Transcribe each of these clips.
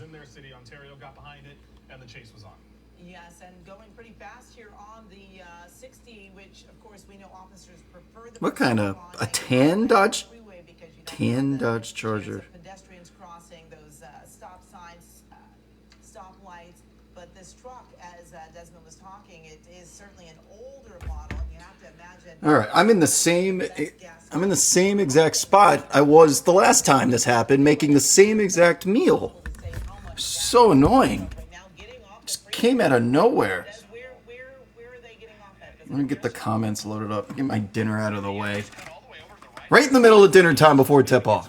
was in their city. Ontario got behind it, and the chase was on. Yes, and going pretty fast here on the 60, which of course we know officers prefer. What kind of a tan Dodge? Tan Dodge Charger. Pedestrians crossing those stop signs, stop lights, but this truck, as Desmond was talking, it is certainly an older model. And you have to imagine. All right, I'm in the same exact spot I was the last time this happened, making the same exact meal. So annoying. Just came out of nowhere. Let me get the comments loaded up. Get my dinner out of the way. Right in the middle of dinner time before tip-off.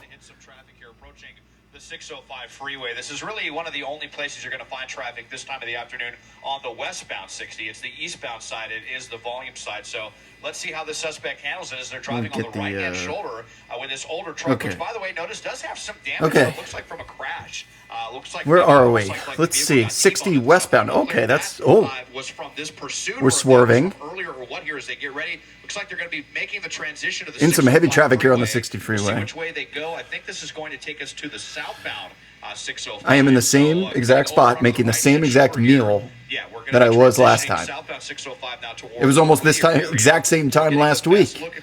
605 freeway. This is really one of the only places you're going to find traffic this time of the afternoon on the westbound 60. It's the eastbound side. It is the volume side. So let's see how the suspect handles it as they're driving on the right-hand shoulder with this older truck, which, by the way, notice does have some damage. It looks like from a crash. Looks like where are we? Let's see. 60 westbound. Okay, that's was from this pursuit. We're swerving. Earlier or what here as they get ready. Looks like they're going to be making the transition to the in some heavy traffic here on the 60 freeway. See which way they go. I think this is going to take us to the southbound 605. I am in the same exact spot, making the same exact meal that I was last time. It was almost this time, exact same time last week. What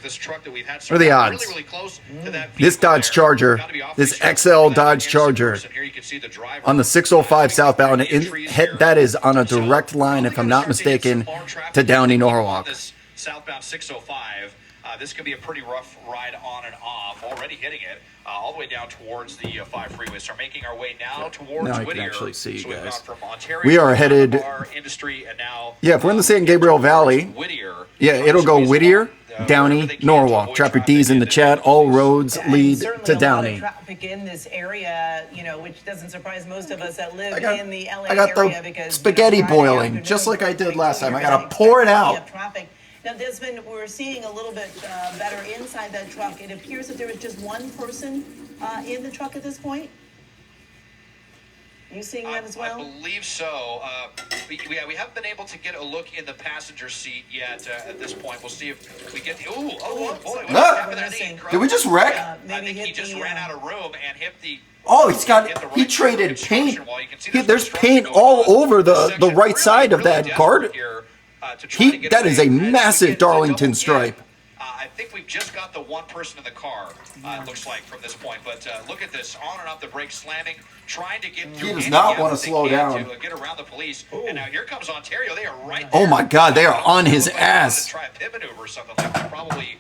are the odds? This Dodge Charger, this XL Dodge Charger, on the 605 southbound, that is on a direct line, if I'm not mistaken, to Downey, Norwalk. Southbound 605. This could be a pretty rough ride on and off. Already hitting it all the way down towards the 5 freeway. So making our way now towards now I Whittier. can actually see you so guys. From Ontario, we are headed. Industry and now, if we're in the San Gabriel Valley, Whittier, it'll go Whittier, Downey, Norwalk. Trapper D's in the chat. All roads lead to Downey. Traffic in this area, which doesn't surprise most of us that live in the LA I got area, the because spaghetti boiling, just like I did last time. I gotta pour it out. Now, Desmond, we're seeing a little bit better inside that truck. It appears that there is just one person in the truck at this point. Are you seeing that as well? I believe so. We haven't been able to get a look in the passenger seat yet at this point. We'll see if we get the... Oh, boy. What happened there? Did we just wreck? I think he just ran out of room and hit the... Oh, he traded paint. There's paint all over the right side of that card. That is a massive Darlington stripe. I think we've just got the one person in the car, it looks like, from this point. But look at this, on and off the brakes, slamming, trying to get through. He does not want to slow down. To get around the police. And now here comes Ontario. They are right there. Oh, my God, they are on his ass. Try a pit maneuver or something like that, probably.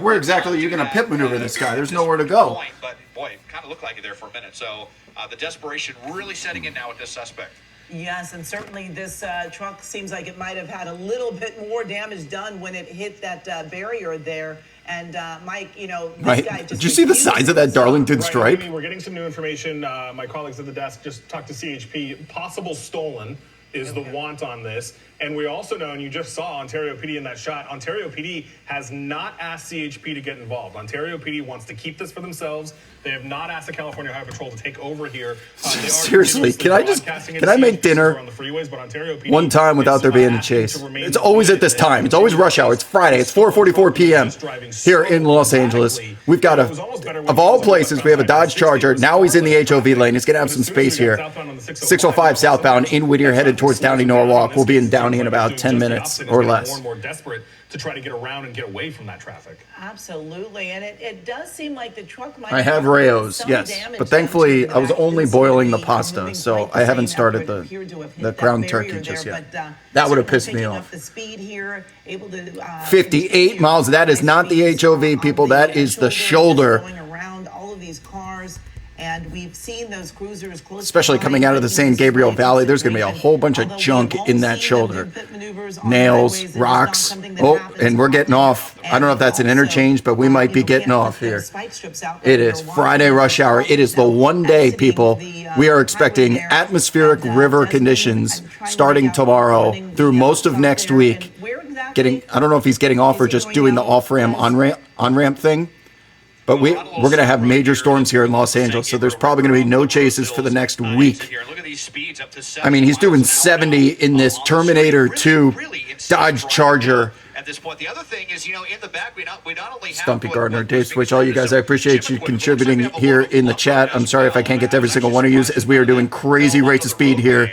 Where exactly are you going to pit maneuver this guy? There's nowhere to go. But, boy, it kind of looked like it there for a minute. So the desperation really setting in now with this suspect. Yes, and certainly this truck seems like it might have had a little bit more damage done when it hit that barrier there. And Mike, this guy just... Did you see the size of that Darlington stripe? We're getting some new information. My colleagues at the desk just talked to CHP. Possible stolen is the want on this. And we also know, and you just saw Ontario PD in that shot, Ontario PD has not asked CHP to get involved. Ontario PD wants to keep this for themselves. They have not asked the California Highway Patrol to take over here. Seriously, can I make dinner one time without there being a chase? It's always at this time. It's always rush hour. It's Friday. It's 4:44 p.m. here in Los Angeles. We've got of all places, we have a Dodge Charger. Now he's in the HOV lane. He's going to have some space here. 605 southbound in Whittier, headed towards Downey, Norwalk. We'll be in Downey in about 10 minutes or less. More and more desperate to try to get around and get away from that traffic. Absolutely, and it does seem like the truck might... I have Rayo's, yes, but thankfully I was only boiling the pasta, so I haven't started the ground turkey just yet. That would have pissed me off. 58 miles, that is not the HOV, people, that is the shoulder. Going around all of these cars. And we've seen those cruisers close, especially coming out of the San Gabriel Valley. There's going to be a whole bunch of junk in that shoulder. Nails, rocks. Oh, and we're getting off. I don't know if that's an interchange, but we might be getting off here. It is Friday rush hour. It is the one day, people. We are expecting atmospheric river conditions starting tomorrow through most of next week. I don't know if he's getting off or just doing the off-ramp, on-ramp thing. But we're going to have major storms here in Los Angeles, so there's probably going to be no chases for the next week. I mean, he's doing 70 in this Terminator 2 Dodge Charger. At this point, the other thing is, in the back, we not only have Stumpy Gardner, Dave Switch, all you guys, I appreciate you contributing here in the chat. I'm sorry if I can't get to every single one of you, as we are doing crazy rates of speed here.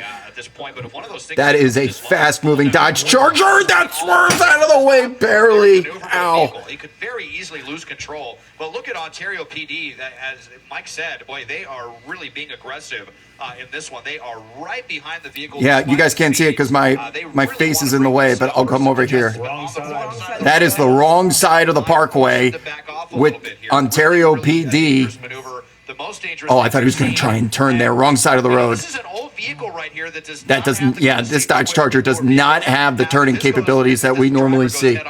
That is a fast-moving Dodge Charger that swerves out of the way barely. Ow. He could very easily lose control. But look at Ontario PD. As Mike said, boy, they are really being aggressive in this one. They are right behind the vehicle. Yeah, you guys can't see it because my face is in the way, but I'll come over here. That is the wrong side of the parkway with Ontario PD. Oh, I thought he was going to try and turn there. Wrong side of the road. This is an old vehicle right here that doesn't. Yeah, this Dodge Charger does not have the turning capabilities that we normally see.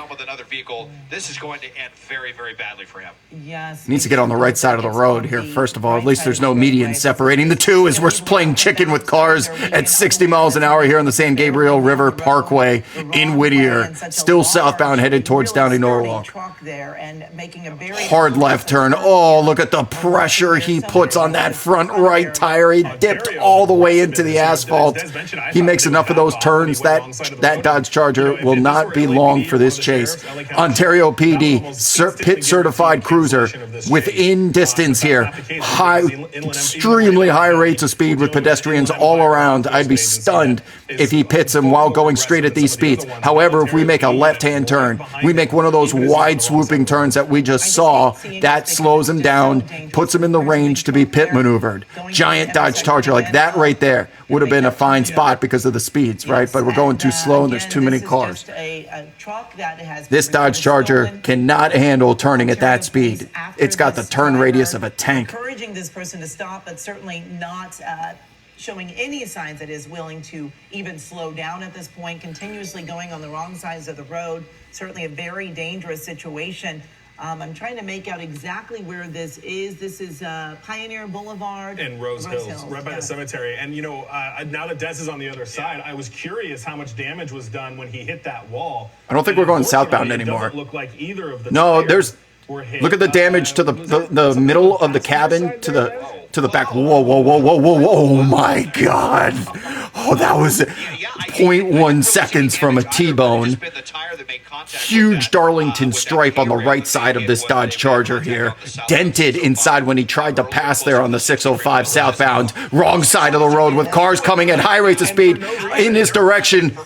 This is going to end very, very badly for him. Yes. Needs to get on the right side of the road here, first of all. At least there's no median separating the two as we're playing chicken with cars at 60 miles an hour here on the San Gabriel River Parkway in Whittier. Still southbound headed towards Downey Norwalk. Hard left turn. Oh, look at the pressure he puts on that front right tire. He dipped all the way into the asphalt. He makes enough of those turns that Dodge Charger will not be long for this chase. Ontario PD, pit certified cruiser within distance here. Extremely high rates of speed with pedestrians all around. I'd be stunned if he pits him while going straight at these speeds. However, if we make a left-hand turn, we make one of those wide swooping turns that we just saw, that slows him down, puts him in the range to be pit maneuvered. Giant Dodge Charger like that right there would have been a fine spot because of the speeds, right? But we're going too slow and there's too many cars. This Dodge Charger cannot handle turning at that speed. It's got the turn radius of a tank. Encouraging this person to stop, but certainly not showing any signs that is willing to even slow down at this point, continuously going on the wrong sides of the road. Certainly a very dangerous situation. I'm trying to make out exactly where this is. This is Pioneer Boulevard. And Rose Hills, right by the cemetery. And, now that Des is on the other side, I was curious how much damage was done when he hit that wall. I don't think we're going southbound anymore. It doesn't look like either of the look at the damage to the middle of the cabin, to the back. Whoa, whoa, whoa, whoa, whoa, whoa. Oh, my God. Oh, that was 0.1 seconds from a T-bone. Huge Darlington stripe on the right side of this Dodge Charger here. Dented inside when he tried to pass there on the 605 southbound. Wrong side of the road with cars coming at high rates of speed in his direction.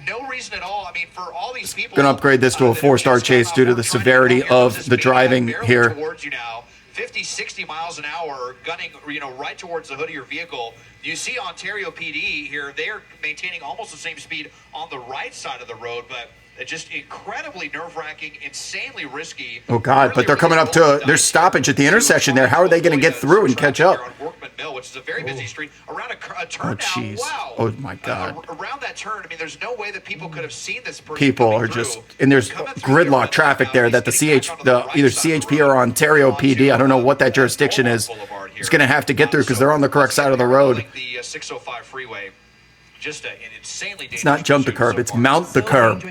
No reason at all. I mean, for all these people. Going to upgrade this to a 4-star chase due to the severity of the driving here. Towards you now, 50, 60 miles an hour, gunning, right towards the hood of your vehicle. You see Ontario PD here. They're maintaining almost the same speed on the right side of the road, but just incredibly nerve-wracking, insanely risky. Oh, God, but they're coming up to their stoppage at the intersection there. How are they going to get through and catch up? Which is a very busy street. Around a turn now, jeez. Wow. Oh, my God. Around that turn, I mean, there's no way that people could have seen this person. People are just, and there's gridlock traffic there that either CHP or Ontario PD, I don't know what that jurisdiction is going to have to get through because they're on the correct side of the road. The 605 freeway. Just an insanely dangerous. It's not jump the curb, it's mount the curb.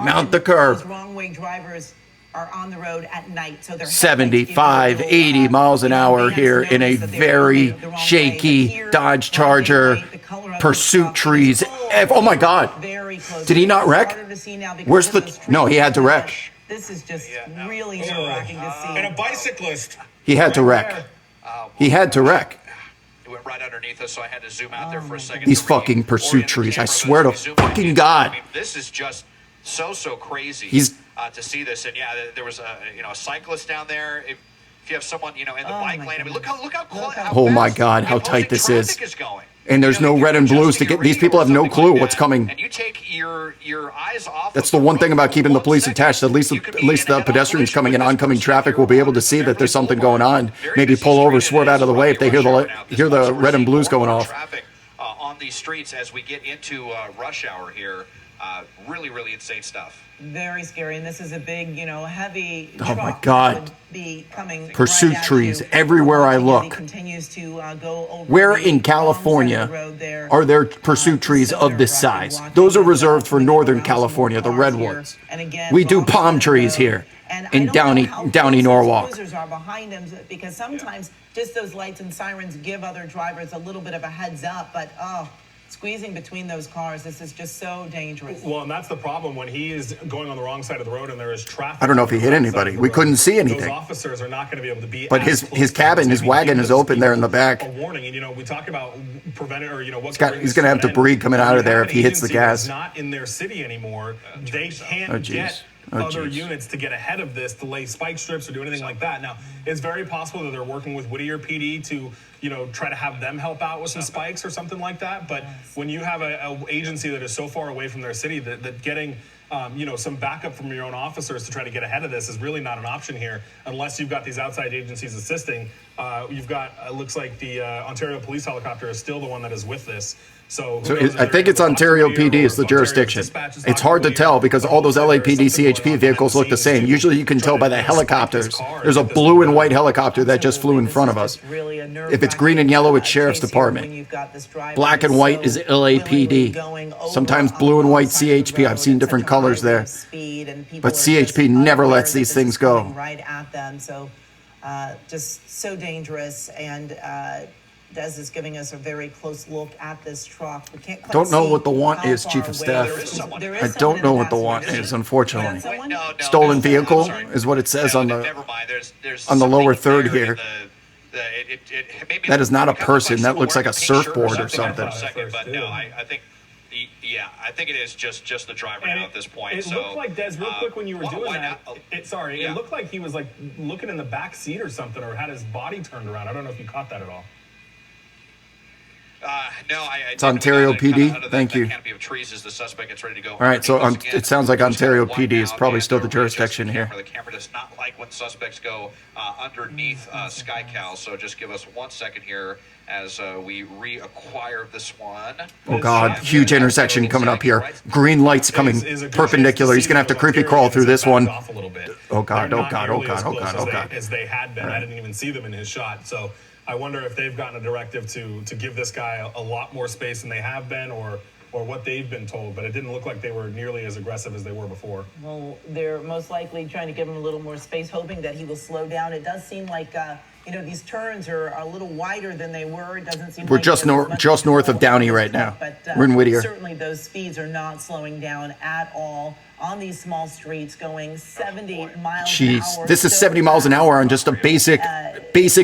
Mount the curb. Wrong-way drivers are on the road at night, so they're 75, 80 miles an hour here in a very shaky Dodge Charger. Pursuit trees. Oh my God! Did he not wreck? Where's the? No, he had to wreck. This is just really nerve-wracking to see. And a bicyclist. He had to wreck. He had to wreck. It went right underneath us, so I had to zoom out there for a second. These fucking pursuit trees. I swear to fucking God. I mean, this is just so crazy to see this. And yeah, there was a cyclist down there. If you have someone in the bike lane, I mean, look how close. Oh my God, how tight this is. And there's no red and blues to get. These people have no clue what's coming. And you take your eyes off. That's the one thing about keeping the police attached. At least the pedestrians coming in oncoming traffic will be able to see that there's something going on. Maybe pull over, swerve out of the way if they hear the red and blues going off. On these streets as we get into rush hour here, really insane stuff. Very scary, and this is a big, heavy. Oh my God! Be coming pursuit trees everywhere I look. Continues to go over. Where in California are there pursuit trees of this size? Those are reserved for Northern California, the redwoods. We do palm trees here. And in I don't know how Downey close Norwalk. those cruisers are behind him, because sometimes just those lights and sirens give other drivers a little bit of a heads up. But squeezing between those cars, this is just so dangerous. Well, and that's the problem when he is going on the wrong side of the road and there is traffic. I don't know if he hit anybody. We couldn't see anything. Those officers are not going to be able to be. But his cabin, his wagon is open there in the back. A warning, and we talk about preventing, or what he's going to have debris coming out of there if he hits the gas. Not in their city anymore. They can't get other units to get ahead of this, to lay spike strips or do anything like that. Now, it's very possible that they're working with Whittier PD to, try to have them help out with some spikes or something like that. But when you have an agency that is so far away from their city that getting, some backup from your own officers to try to get ahead of this is really not an option here, unless you've got these outside agencies assisting. You've got, it looks like the Ontario police helicopter is still the one that is with this. So I think it's Ontario PD is the jurisdiction. It's hard to tell because all those LAPD CHP vehicles look the same. Usually you can tell by the helicopters. There's a blue and white helicopter that just flew in front of us. If it's green and yellow, it's Sheriff's Department. Black and white is LAPD. Sometimes blue and white CHP. I've seen different colors there. But CHP never lets these things go. Right at them. So just so dangerous. And Des is giving us a very close look at this truck. We can't quite don't know see what the want is, how Chief far of away. Staff. There is I don't know what the want is, unfortunately. Stolen vehicle is what it says on the lower third here. That is not a person. That looks like a surfboard or something. But no, I think. Yeah, I think it is just the driver now at this point. It looked like, Des, real quick when you were doing that, it looked like he was like looking in the back seat or something, or had his body turned around. I don't know if you caught that at all. No, it's Ontario PD. Thank you. Canopy of trees as the suspect gets ready to go. All right, so it sounds like Ontario PD is probably still the jurisdiction here. The camera does not like when suspects go underneath Sky Cal, so just give us 1 second here as we reacquire this one. Oh God, huge intersection coming up here. Green lights coming perpendicular. He's gonna have to creepy crawl through this one. Oh God, oh God, oh God, oh God, oh God. As they had been, I didn't even see them in his shot. So I wonder if they've gotten a directive to give this guy a lot more space than they have been, or what they've been told, but it didn't look like they were nearly as aggressive as they were before. Well, they're most likely trying to give him a little more space, hoping that he will slow down. It does seem like, these turns are a little wider than they were. It doesn't seem we're like just north of Downey right now. But, we're in Whittier. Certainly those speeds are not slowing down at all on these small streets, going 70 miles an hour. This is 70 miles an hour on just a basic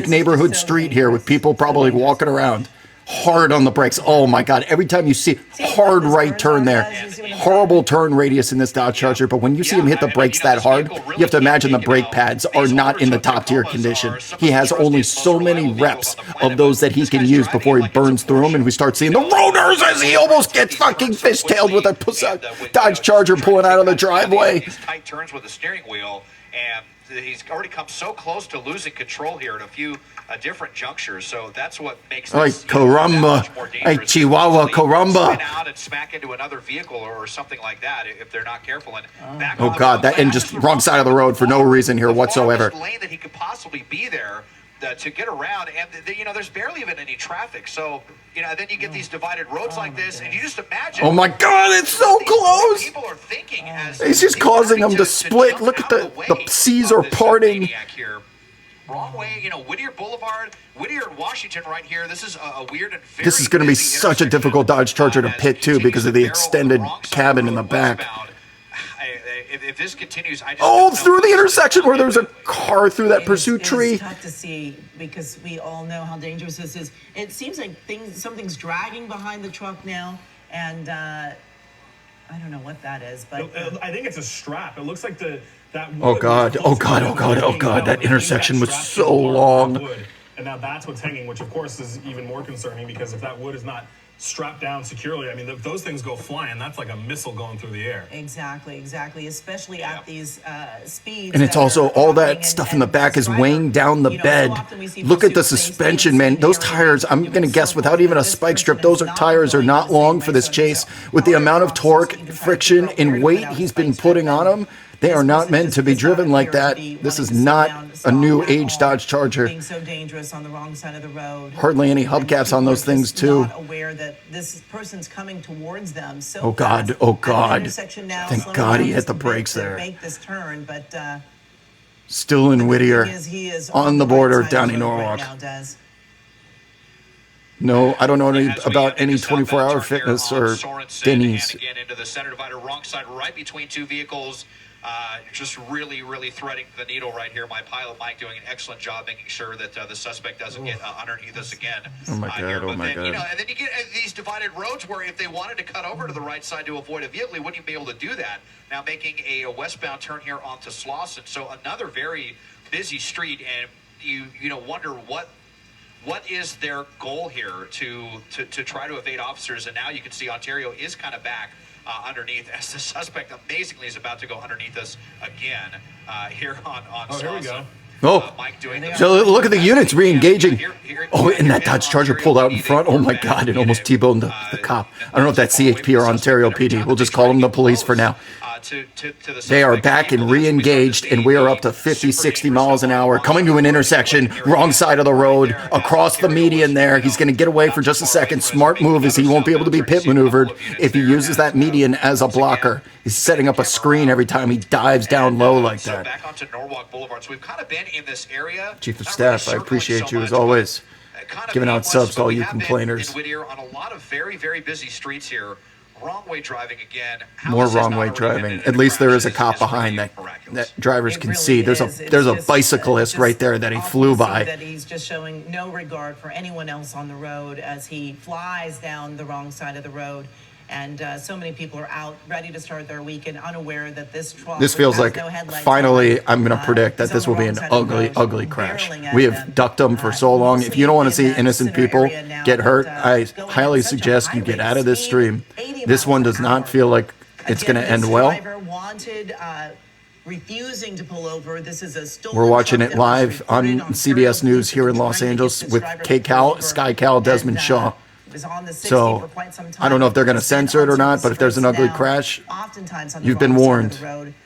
neighborhood street here with people probably walking around. Hard on the brakes. Oh my God. Every time you see hard right turn there, horrible turn radius in this Dodge Charger. But when you see him hit the brakes that hard, you have to imagine the brake pads are not in the top tier condition. He has only so many reps of those that he can use before he burns through them. And we start seeing the rotors as he almost gets fucking fishtailed with a Dodge Charger pulling out of the driveway. Tight turns with the steering wheel, and he's already come so close to losing control here at a few different junctures, so that's what makes this caramba, hey Chihuahua, caramba! Spin out and smack into another vehicle or something like that if they're not careful. And back oh God, that and just wrong side of the road for no reason here whatsoever. The lane that he could possibly be there to get around, and there's barely even any traffic. So then you get these divided roads like this, and you just imagine. Oh my God, it's so close! People are thinking as it's just causing them to split. Look at the seas are parting. Wrong way, Whittier Boulevard, Whittier and Washington right here. This is a weird and very this is going to be such a difficult Dodge Charger to pit too because of the extended cabin in the back. If this continues, through the intersection where there's a car through that pursuit tree. It's tough to see because we all know how dangerous this is. It seems like something's dragging behind the truck now, and I don't know what that is, but I think it's a strap. It looks like oh God, that intersection was so long. And now that's what's hanging, which of course is even more concerning because if that wood is not strapped down securely, I mean, if those things go flying, that's like a missile going through the air. Exactly, especially at these speeds. And it's also all that stuff in the back is weighing down the bed. Look at the suspension, man. Those tires, I'm going to guess without even a spike strip, those tires are not long for this chase. With the amount of torque, friction, and weight he's been putting on them, they are not meant to be driven like that. This is not a new age Dodge Charger. Being so dangerous on the wrong side of the road. Hardly any hubcaps on those things too. Not aware that this person's coming towards them. So oh God. Thank God he hit the brakes there. Make this turn, but Still in Whittier. He is on the border of Downey Norwalk. Right now, Des. No, I don't know about any 24-hour fitness or Denny's. And again into the center divider, wrong side, right between two vehicles. Just really, really threading the needle right here. My pilot, Mike, doing an excellent job making sure that the suspect doesn't get underneath us again. Oh, my God. Oh, my God. You know, and then you get these divided roads where if they wanted to cut over to the right side to avoid a vehicle, they wouldn't even be able to do that. Now making a westbound turn here onto Slauson. So another very busy street, and you know wonder what is their goal here to try to evade officers. And now you can see Ontario is kind of back underneath as the suspect amazingly is about to go underneath us again here on Slauson. Here we go. Mike doing So look at the units re-engaging. Oh, and that Dodge Charger pulled out in front. Oh, my God, it almost T-boned the cop. I don't know if that's CHP or Ontario PD. We'll just call them the police for now. They are back and re-engaged, and we are up to 50, 60 miles an hour, coming to an intersection, wrong side of the road, across the median there. He's going to get away for just a second. Smart move is he won't be able to be pit maneuvered if he uses that median as a blocker. He's setting up a screen every time he dives down low like that. Back onto Norwalk Boulevard. So we've kind of been in this area. Chief of Staff, I appreciate you as always, giving out subs to all you complainers. On a lot of very, very busy streets here. Wrong way driving again. More wrong way driving. At least there is a cop behind that drivers can see. There's a bicyclist right there that he flew by. That he's just showing no regard for anyone else on the road as he flies down the wrong side of the road. And so many people are out ready to start their weekend unaware that this truck. This feels like finally I'm going to predict that this will be an ugly, ugly crash. We have ducked them for so long. If you don't want to see innocent people get hurt, I highly suggest you get out of this stream. This one does not feel like it's going to end well. Refusing to pull over. This is a stolen. We're watching it live on CBS News here in Los Angeles with SkyCal, Desmond Shaw. So I don't know if they're going to censor it or not, but if there's an ugly crash, you've been warned.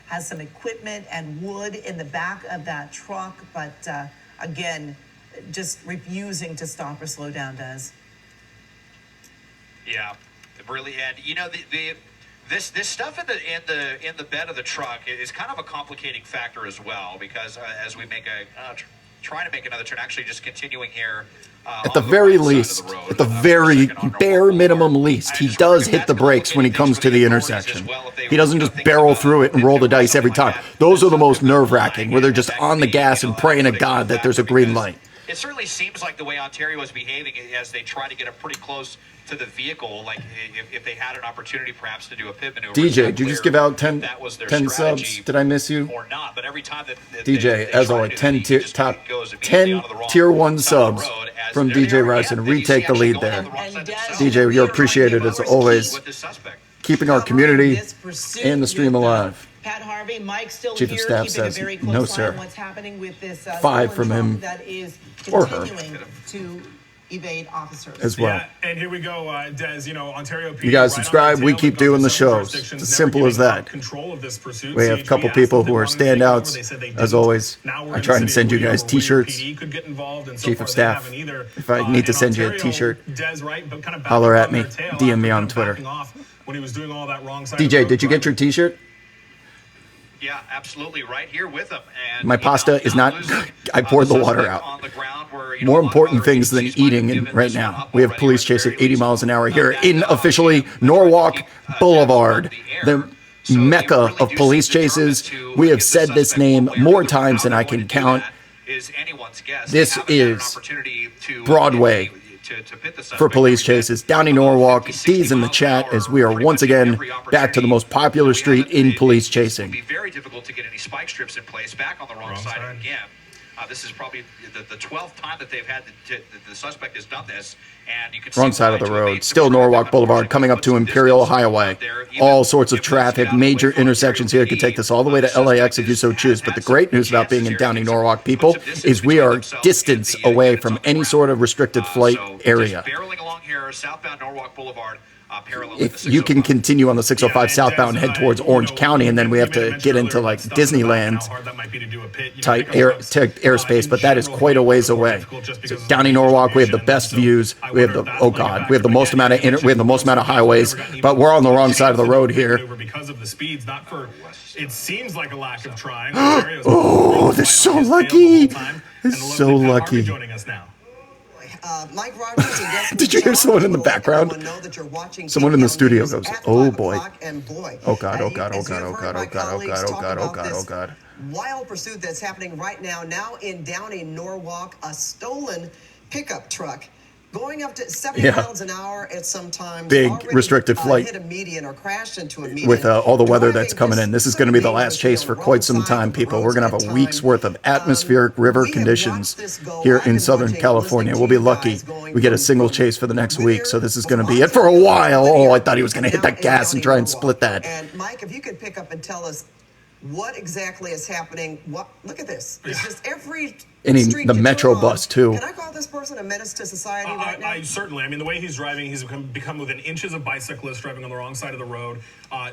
Has some equipment and wood in the back of that truck, but again, just refusing to stop or slow down, Des. Yeah, really, and you know this stuff in the bed of the truck is kind of a complicating factor as well, because as we make trying to make another turn, actually just continuing here. At the very least, at the very bare minimum least, he does hit the brakes when he comes to the intersection. He doesn't just barrel through it and roll the dice every time. Those are the most nerve-wracking, where they're just on the gas and praying to God that there's a green light. It certainly seems like the way Ontario is behaving as they try to get up pretty close to the vehicle, like if they had an opportunity perhaps to do a pit maneuver. DJ, did you just give out 10 subs? Did I miss you? Or not, but every time that DJ, as always, 10 tier 1 subs from DJ Ryson. Retake the lead there. DJ, you're appreciated as always, keeping our community and the stream alive. Pat Harvey, Mike still Chief of Staff says, no, sir. What's happening with this 5 from him that is or her to evade officers as well. Yeah, and here we go, Des. You know, Ontario PD. You guys subscribe. We keep doing the shows. It's as simple as that. We have a couple people who are standouts. As always, I try and send you guys T-shirts. Chief of Staff, if I need to send you a T-shirt, holler at me. DM me on Twitter. DJ, did you get your T-shirt? Yeah, absolutely. Right here with them. And my pasta is not. I poured the water out. More important things than eating right now. We have police chasing 80 miles an hour here in officially Norwalk Boulevard, the mecca of police chases. We have said this name more times than I can count. This is Broadway for police chases. Downey Norwalk, D's in the chat as we are once again back to the most popular street in police chasing. It would be very difficult to get any spike strips in place back on the wrong side again. This is probably the 12th time that they've had the suspect has done this, and you can see wrong side of the road. Still Norwalk Boulevard coming up to Imperial Highway. All sorts of traffic, major intersections here. You could take this all the way to LAX if you so choose. But the great news about being in Downey Norwalk, people, is we are distance away from any sort of restricted flight area. along here, southbound Norwalk Boulevard. If you can continue on the 605 southbound, head towards Orange County, and then we have to get into like Disneyland type airspace, but that is quite a ways away. So down in Norwalk, we have the best views. We have the we have the most amount of highways, but we're on the wrong side of the road here. Because of the speeds, not for. It seems like a lack of trying. Oh, they're so lucky. They're so lucky. Joining us now. Mike Rogers, did you hear someone in the background? Someone in the studio goes, "Oh boy! Oh god! Oh god! Oh god! Oh god! Oh god! Oh god! Oh god! Oh god! Oh god!" Wild pursuit that's happening right now. Now in Downey, Norwalk, a stolen pickup truck. Going up to 70 miles an hour at some times. Big restricted flight. Hit a median or crashed into a median. With all the weather that's coming in. This is going to be the last chase for quite some time, people. We're going to have a week's worth of atmospheric river conditions here in Southern California. We'll be lucky we get a single chase for the next week. So this is going to be it for a while. Oh, I thought he was going to hit that gas and try and split that. And Mike, if you could pick up and tell us what exactly is happening. Look at this. It's just every the Metro bus, too. Can I call this person a menace to society right now? Certainly. I mean, the way he's driving, he's become within inches of bicyclists driving on the wrong side of the road.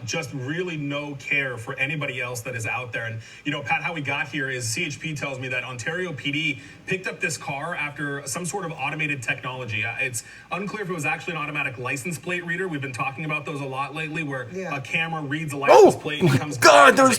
Just really no care for anybody else that is out there. And, you know, Pat, how we got here is CHP tells me that Ontario PD picked up this car after some sort of automated technology. It's unclear if it was actually an automatic license plate reader. We've been talking about those a lot lately, where a camera reads a license plate and becomes there's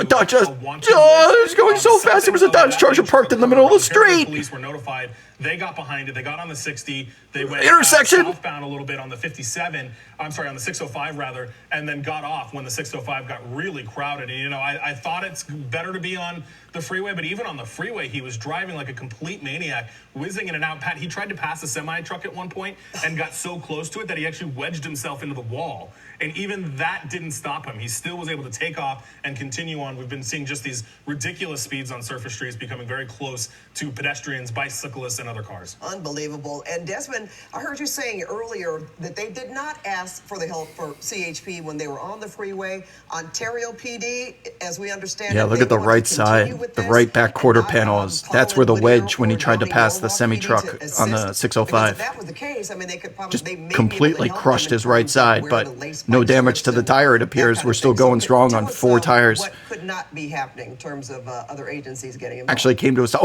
Dodge. It's going so fast. It was a Dodge Charger parked in the middle of the street. Police were notified. They got behind it. They got on the 60. They went intersection southbound a little bit on the 57. I'm sorry, on the 605 rather, and then got off when the 605 got really crowded. And you know, I thought it's better to be on the freeway, but even on the freeway, he was driving like a complete maniac, whizzing in and out. Pat, he tried to pass a semi truck at one point and got so close to it that he actually wedged himself into the wall. And even that didn't stop him. He still was able to take off and continue on. We've been seeing just these ridiculous speeds on surface streets, becoming very close to pedestrians, bicyclists, and other cars. Unbelievable. And Desmond, I heard you saying earlier that they did not ask for the help for CHP when they were on the freeway. Ontario PD, as we understand look at the right side, the right back quarter panels. That's where the wedge when he tried to pass the semi-truck on the 605. If that was the case, I mean, they could probably just completely crushed his right side, but no damage to the tire, it appears. We're still going strong on 4 tires. What could not be happening in terms of other agencies getting involved? Actually came to us.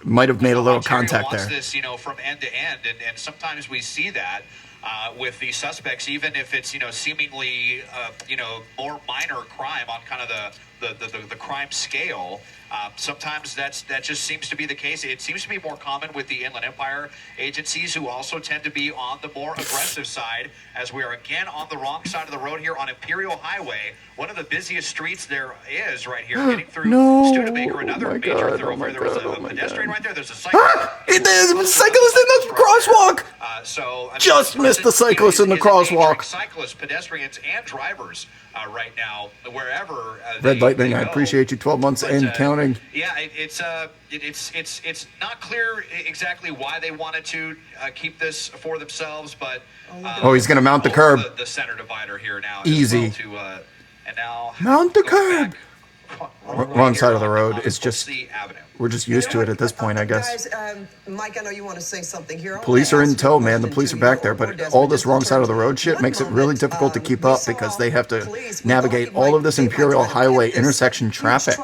Might have made a little contact there. This, you know, from end to end, and sometimes we see that with the suspects, even if it's, you know, seemingly more minor crime on kind of the crime scale. Sometimes that just seems to be the case. It seems to be more common with the Inland Empire agencies, who also tend to be on the more aggressive side, as we are again on the wrong side of the road here on Imperial Highway, one of the busiest streets there is right here, getting through Studebaker, another major thoroughfare. There was a pedestrian right there. There's a cyclist. There's a cyclist in the crosswalk. Just missed the cyclist in the crosswalk. Cyclists, pedestrians, and drivers right now, wherever. Red Lightning, I appreciate you. 12 months and counting. Yeah, it's not clear exactly why they wanted to keep this for themselves, but he's going to mount the curb. The center divider here now. Easy. And now mount the curb. Wrong side of the road. It's just we're just used to it at this point, I guess. Guys, Mike, I know you want to say something here. Police are in tow, man. The police are back there, but all this wrong side of the road shit makes it really difficult to keep up because they have to navigate all of this Imperial Highway intersection traffic.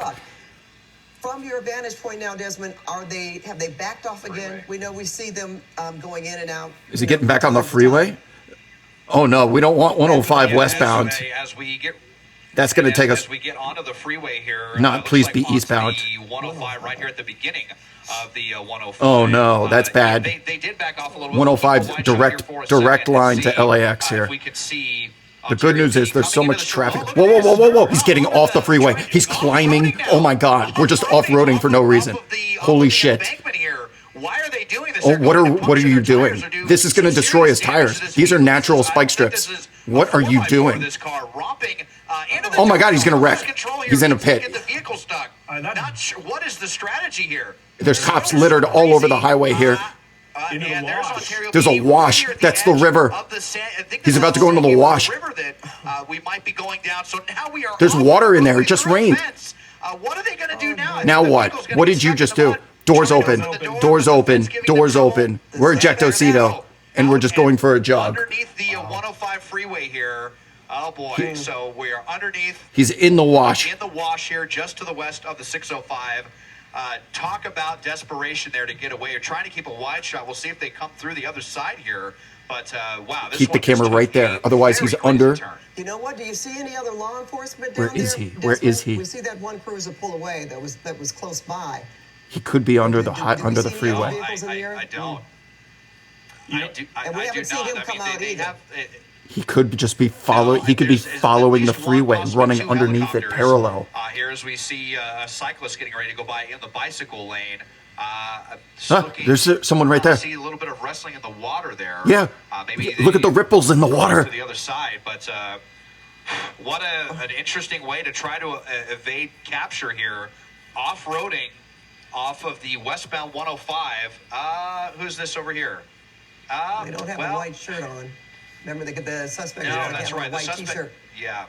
From your vantage point now, Desmond, have they backed off again? We know we see them going in and out. Is he getting back on the freeway? Oh no, we don't want 105 westbound. That's going to take us. As we get onto the freeway here, please be eastbound. The 105 right here at the beginning of the 105. Oh no, that's bad. They did back off a little. 105 direct line to LAX here. We could see. The good news is there's so much traffic. Whoa. He's getting off the freeway. He's climbing. Oh my God. We're just off-roading for no reason. Holy shit. Why are they doing this? What are you doing? This is going to destroy his tires. These are natural spike strips. What are you doing? Oh my God, he's going to wreck. He's in a pit. Not sure. What is the strategy here? There's cops littered all over the highway here. There's a wash. That's the river. He's about to go into the wash. There's water in there. It just rained. What are they going to do now? Now what? What did you just do? Doors open. Doors open. Doors open. We're ejectocito. And we're just going for a jog. Underneath the 105 freeway here. Oh boy. So we are underneath. He's in the wash. In the wash here, just to the west of the 605. Talk about desperation there to get away. You're trying to keep a wide shot. We'll see if they come through the other side here. But wow, this keep the camera right there. Otherwise, he's under. You know what? Do you see any other law enforcement down there? Where is he? Where is he? We see that one cruiser pull away that was close by. He could be under the freeway. I don't. And we haven't seen him come out either. He could just be following. He could be following the freeway, running underneath it parallel. Here, as we see a cyclist getting ready to go by in the bicycle lane. There's someone right there. See a little bit of wrestling in the water there. Yeah. Maybe look at the ripples in the water. To the other side, but what an interesting way to try to evade capture here. Off-roading off of the westbound 105. Who's this over here? They don't have a white shirt on. Remember, the suspect that's right. a white T-shirt. Yeah.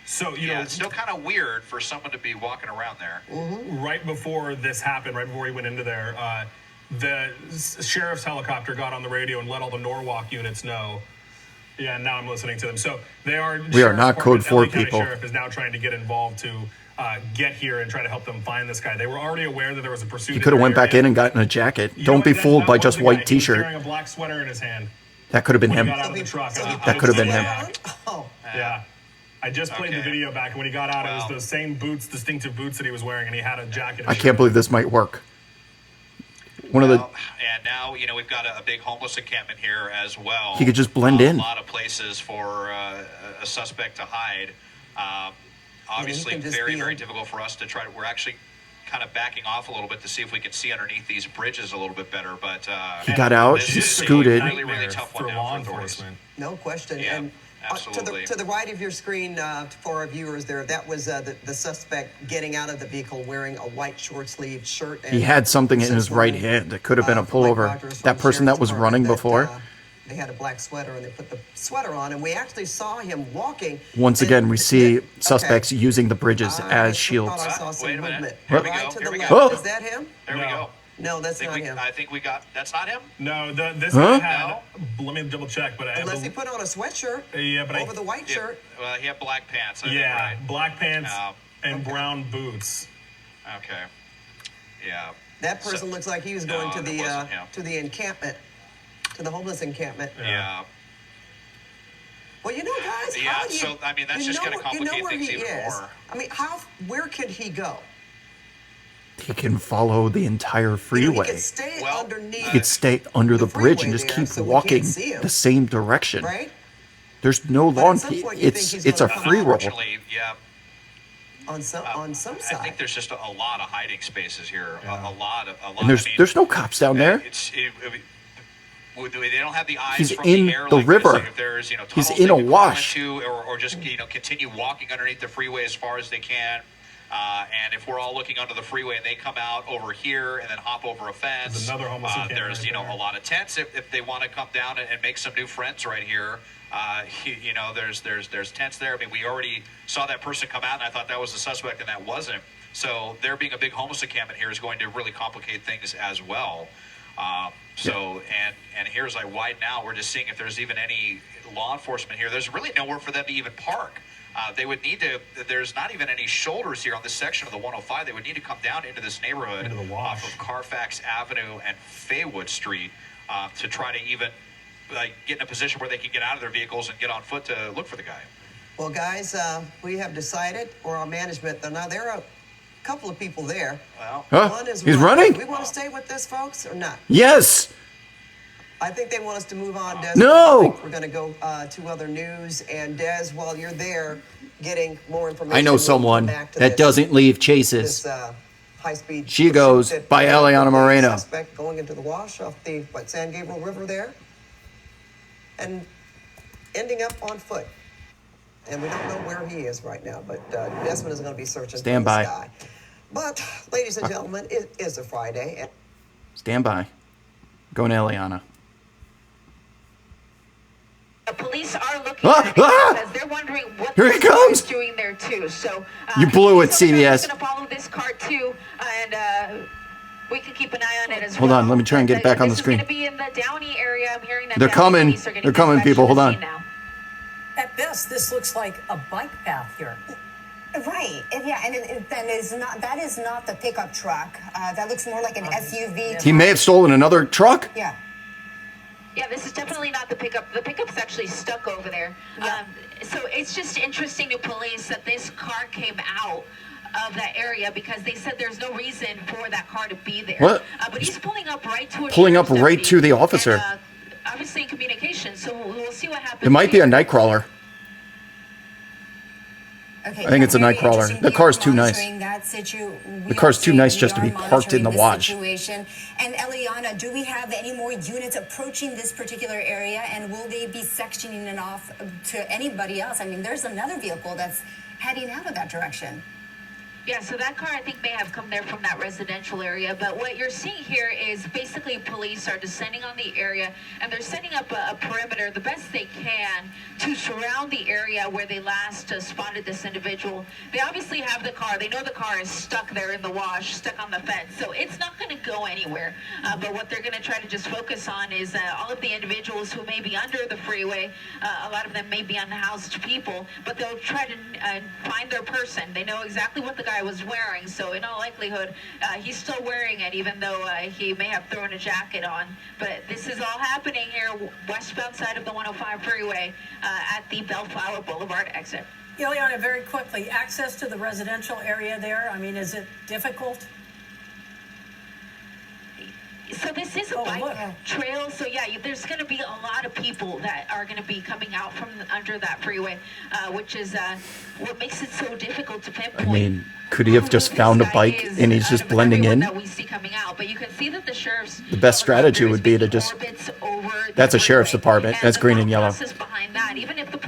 So, it's still kind of weird for someone to be walking around there. Right before this happened, right before he went into there, the sheriff's helicopter got on the radio and let all the Norwalk units know. Yeah, now I'm listening to them. So they are. We are not Code 4 County people. Sheriff is now trying to get involved to get here and try to help them find this guy. They were already aware that there was a pursuit. He could have went back in and gotten a jacket. Don't be fooled by just white T-shirt. He was wearing a black sweater in his hand. That could have been him. That could have been him. Oh. Yeah. I just played the video back, and when he got out, it was those same boots, distinctive boots that he was wearing, and he had a jacket. I can't believe this might work. And now, we've got a big homeless encampment here as well. He could just blend in. A lot of places for a suspect to hide. Obviously, very, very difficult for us to try to. We're actually kind of backing off a little bit to see if we can see underneath these bridges a little bit better. But he got out. He scooted. Really, really tough one for now law for enforcement. No question. Yeah. And absolutely. to the right of your screen, for our viewers there, that was the suspect getting out of the vehicle wearing a white short-sleeved shirt. And he had something in his right hand. It could have been a pullover. That person that was running before. They had a black sweater, and they put the sweater on, and we actually saw him walking. Once again, we see suspects using the bridges as shields. I saw some movement. Here we right go. to the left. Oh. Is that him? There we go. No, that's not him. I think we got. That's not him. No, this guy had. Let me double check, but unless he put on a sweatshirt. Over the white shirt. Well, he had black pants. I think, Yeah, right? black pants and brown boots. Okay. Yeah. That person looks like he was going to the encampment, to the homeless encampment. Yeah. Well, guys, yeah. So I mean, that's just going to complicate things even more. I mean, where could he go? He can follow the entire freeway. He could stay underneath. He could stay under the bridge and just keep walking the same direction. Right? There's no lawn. It's a free roll. Yeah. On some side. I think there's just a lot of hiding spaces here. Yeah. A lot. And there's no cops down there. They don't have the eyes He's from in the air the like river. This. If there's, He's tunnels in they a can wash. climb into, or just continue walking underneath the freeway as far as they can. And if we're all looking under the freeway and they come out over here and then hop over a fence, there's another homeless encampment there's right there. a lot of tents if they want to come down and make some new friends right here. There's tents there. I mean, we already saw that person come out, and I thought that was the suspect, and that wasn't. So there being a big homeless encampment here is going to really complicate things as well. And here as I widen out, we're just seeing if there's even any law enforcement here. There's really nowhere for them to even park. They would need to. There's not even any shoulders here on this section of the 105. They would need to come down into this neighborhood off of Carfax Avenue and Faywood Street to try to even get in a position where they can get out of their vehicles and get on foot to look for the guy. Well, guys, we have decided, or our management, now there are a couple of people there. Well, one is he's running. Do we want to stay with this, folks, or not? Yes. I think they want us to move on, Des. No. We're going to go to other news. And Des, while you're there getting more information, I know someone that doesn't leave chases. This high-speed. She goes by Eliana Moreno. Suspect going into the wash off the San Gabriel River there, and ending up on foot. And we don't know where he is right now, but Desmond is going to be searching for this guy. But, ladies and gentlemen, it is a Friday. Stand by. Going to Eliana. The police are looking at it because they're wondering what Here he this car comes. is doing there too. So You blew it, CBS. Going to follow this car too, and we can keep an eye on it as Hold well. on, let me try and get it back on the screen. This is going to be in the Downey area. I'm hearing that They're coming. They're coming, people. Hold on. At best, this looks like a bike path here. Right. Yeah, and that is not the pickup truck. That looks more like an SUV. He may have stolen another truck. Yeah. Yeah, this is definitely not the pickup. The pickup's actually stuck over there. Yeah. So it's just interesting to police that this car came out of that area because they said there's no reason for that car to be there. What? But he's pulling up right to a Pulling up sheriff's right deputy to the officer. and, obviously in communication, so we'll see what happens. It might be a here. Nightcrawler. Okay, I think it's a very Nightcrawler. interesting. The We car's are too nice. monitoring that The car's too nice just to be we are parked in the monitoring watch. this situation. And Eliana, do we have any more units approaching this particular area, and will they be sectioning it off to anybody else? I mean, there's another vehicle that's heading out of that direction. Yeah, so that car I think may have come there from that residential area, but what you're seeing here is basically police are descending on the area and they're setting up a perimeter the best they can to surround the area where they last spotted this individual. They obviously have the car. They know the car is stuck there in the wash, stuck on the fence, so it's not going to go anywhere. But what they're going to try to just focus on is all of the individuals who may be under the freeway. A lot of them may be unhoused people, but they'll try to find their person. They know exactly what the guy was wearing, so in all likelihood he's still wearing it, even though he may have thrown a jacket on. But this is all happening here westbound side of the 105 freeway at the Bellflower Boulevard exit. Ileana, very quickly, access to the residential area there, I mean, is it difficult? So this is a bike trail, so yeah, there's going to be a lot of people that are going to be coming out from under that freeway, which is what makes it so difficult to pinpoint. I mean, could he have just found a bike and he's just blending in? That we see coming out, but you can see that the sheriff's The best strategy would be to just... That's a sheriff's department. That's green and yellow.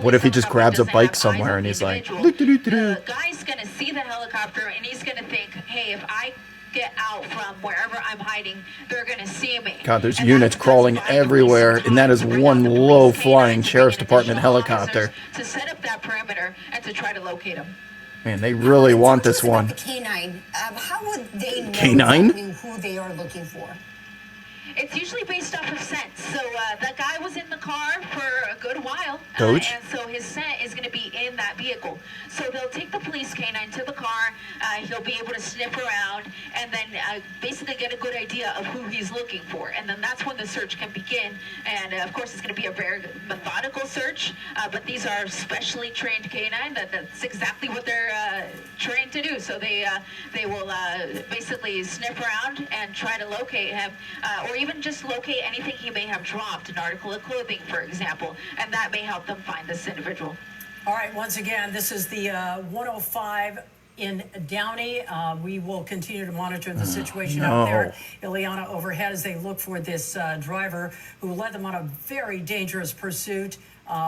What if he just grabs a bike somewhere and he's like... The guy's going to see the helicopter and he's going to think, hey, if I get out from wherever I'm hiding, they're going to see me. God, there's units crawling everywhere, and that is one low-flying sheriff's department helicopter. To set up that perimeter and to try to locate him. Man, they really want this one. The canine, how would they know Canine? exactly who they are looking for? It's usually based off of scent. So that guy was in the car for a good while. Doge? And so his scent is going to be in that vehicle. So they'll take the police canine to the car. He'll be able to sniff around and then basically get a good idea of who he's looking for. And then that's when the search can begin. And of course, it's going to be a very methodical search. But these are specially trained canine. That's exactly what they're trained to do. So they will basically sniff around and try to locate him, or even just locate anything he may have dropped, an article of clothing, for example, and that may help them find this individual. All right, once again, this is the 105 in Downey. We will continue to monitor the situation out there. Ileana overhead as they look for this driver who led them on a very dangerous pursuit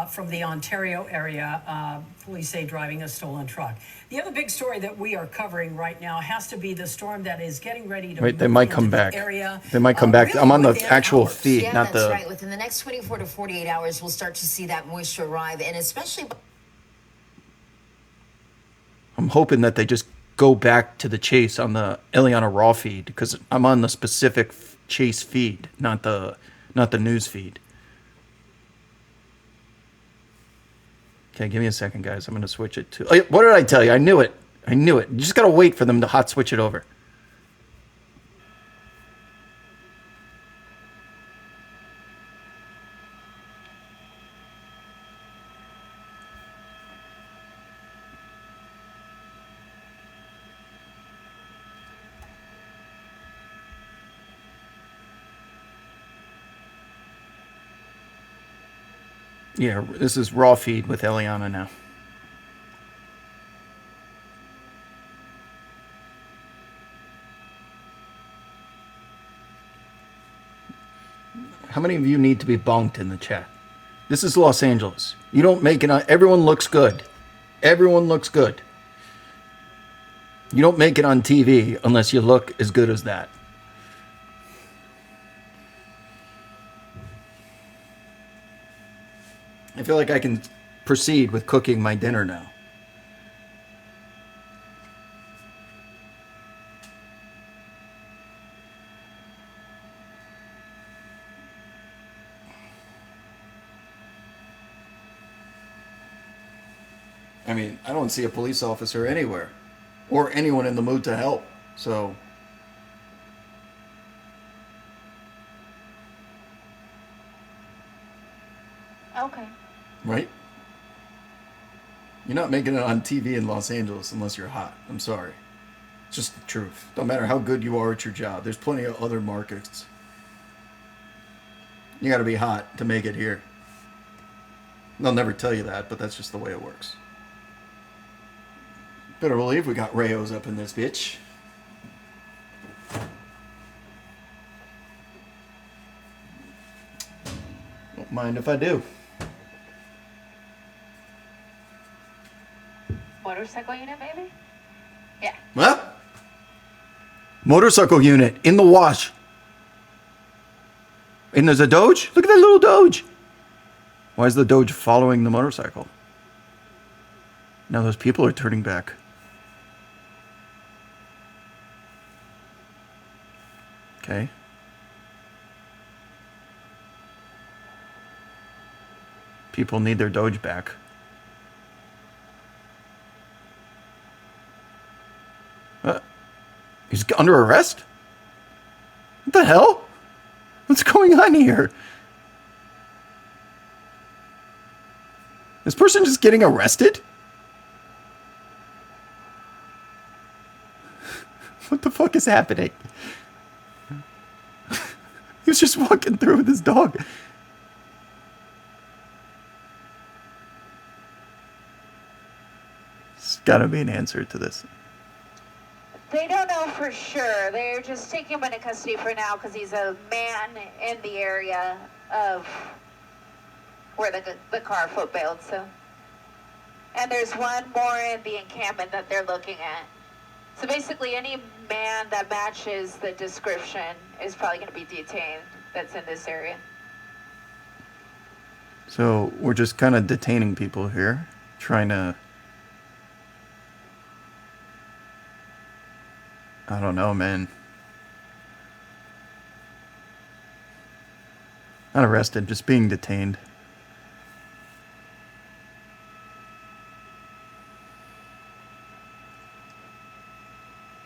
from the Ontario area. Police say driving a stolen truck. The other big story that we are covering right now has to be the storm that is getting ready to Wait, they might come back. They might come back. Really I'm on the within actual hours. feed, Yeah, not that's the... right. Within the next 24 to 48 hours, we'll start to see that moisture arrive, and especially... I'm hoping that they just go back to the chase on the Ileana Raw feed, because I'm on the specific chase feed, not the news feed. Okay, give me a second, guys. I'm going to switch it to... Oh, what did I tell you? I knew it. I knew it. You just got to wait for them to hot switch it over. Yeah, this is raw feed with Eliana now. How many of you need to be bonked in the chat? This is Los Angeles. You don't make it on... Everyone looks good. Everyone looks good. You don't make it on TV unless you look as good as that. I feel like I can proceed with cooking my dinner now. I mean, I don't see a police officer anywhere or anyone in the mood to help. So, Okay. right? You're not making it on TV in Los Angeles unless you're hot. I'm sorry. It's just the truth. Don't matter how good you are at your job. There's plenty of other markets. You got to be hot to make it here. They'll never tell you that, but that's just the way it works. Better believe we got Rayos up in this bitch. Don't mind if I do. Motorcycle unit, maybe? Yeah. What? Motorcycle unit in the wash. And there's a Doge? Look at that little Doge. Why is the Doge following the motorcycle? Now those people are turning back. Okay. People need their Doge back. He's under arrest? What the hell? What's going on here? This person just getting arrested? What the fuck is happening? He was just walking through with his dog. There's gotta be an answer to this. They don't know for sure. They're just taking him into custody for now because he's a man in the area of where the car foot bailed. So, and there's one more in the encampment that they're looking at. So basically, any man that matches the description is probably going to be detained. That's in this area. So we're just kind of detaining people here, trying to. I don't know, man. Not arrested, just being detained.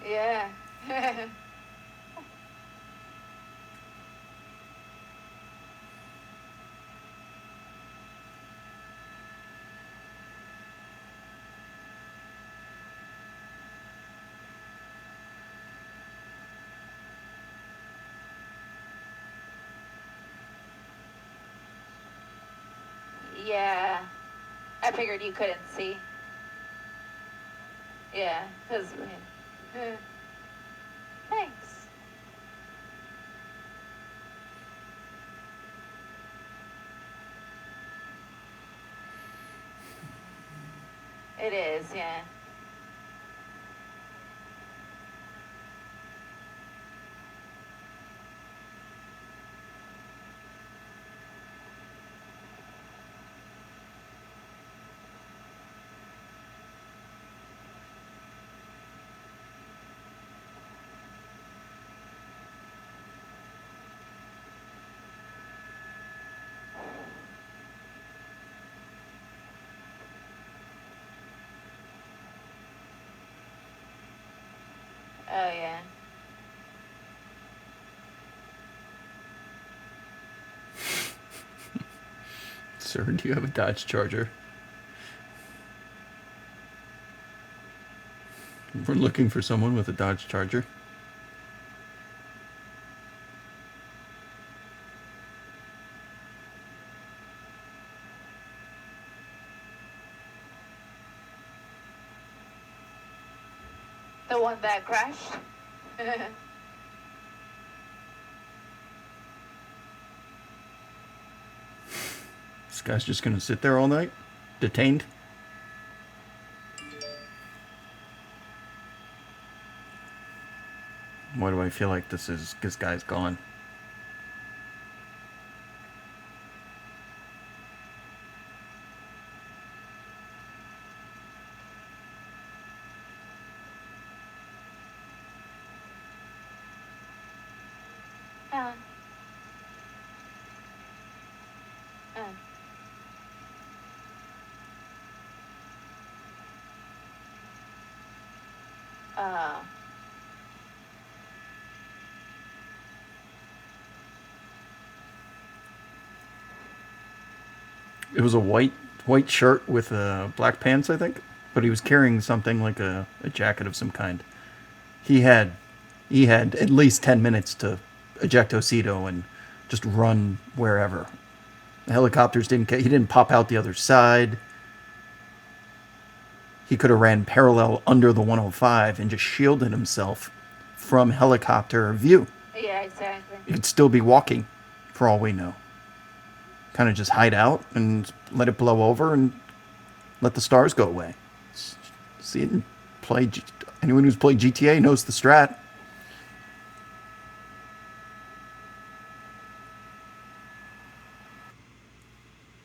Yeah. Yeah, I figured you couldn't see. Yeah, because... Thanks. It is, yeah. Oh, yeah. Sir, do you have a Dodge Charger? We're looking for someone with a Dodge Charger. The one that crashed? This guy's just gonna sit there all night? Detained? Why do I feel like this guy's gone? It was a white shirt with black pants, I think, but he was carrying something like a jacket of some kind. He had at least 10 minutes to eject Ejectocito and just run wherever. The helicopters he didn't pop out the other side. He could have ran parallel under the 105 and just shielded himself from helicopter view. Yeah, exactly. He could still be walking, for all we know. Kind of just hide out and let it blow over and let the stars go away. See it and play. Anyone who's played GTA knows the strat.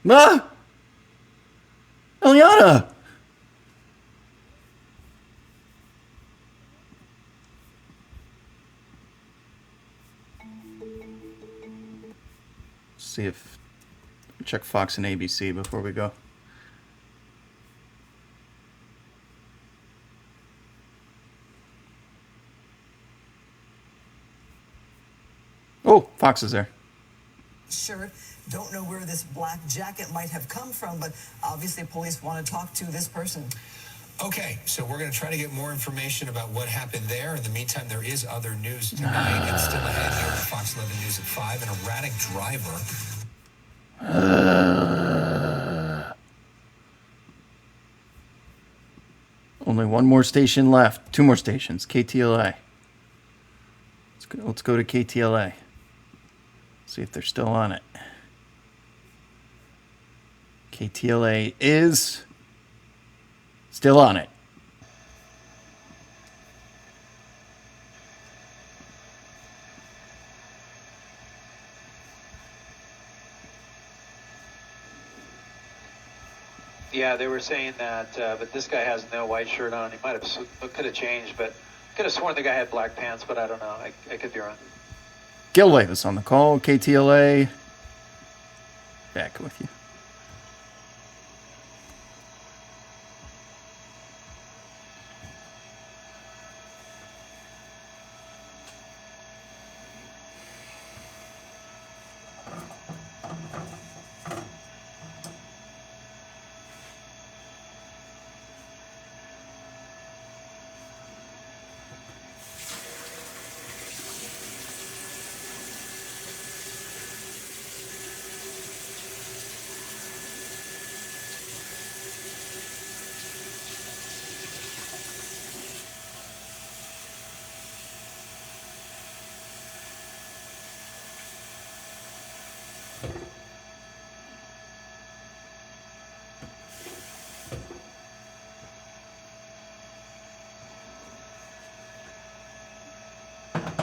Ah! Eliana! See if... Check Fox and ABC before we go. Oh, Fox is there. Sure. Don't know where this black jacket might have come from, but obviously police want to talk to this person. Okay, so we're going to try to get more information about what happened there. In the meantime, there is other news tonight. And still ahead here on Fox 11 News at 5, an erratic driver. Only one more station left. Two more stations. KTLA. Let's go to KTLA. See if they're still on it. KTLA is still on it. Yeah, they were saying that, but this guy has no white shirt on. He might have could have changed, but could have sworn the guy had black pants, but I don't know. I could be wrong. Gil Davis on the call. KTLA. Back with you.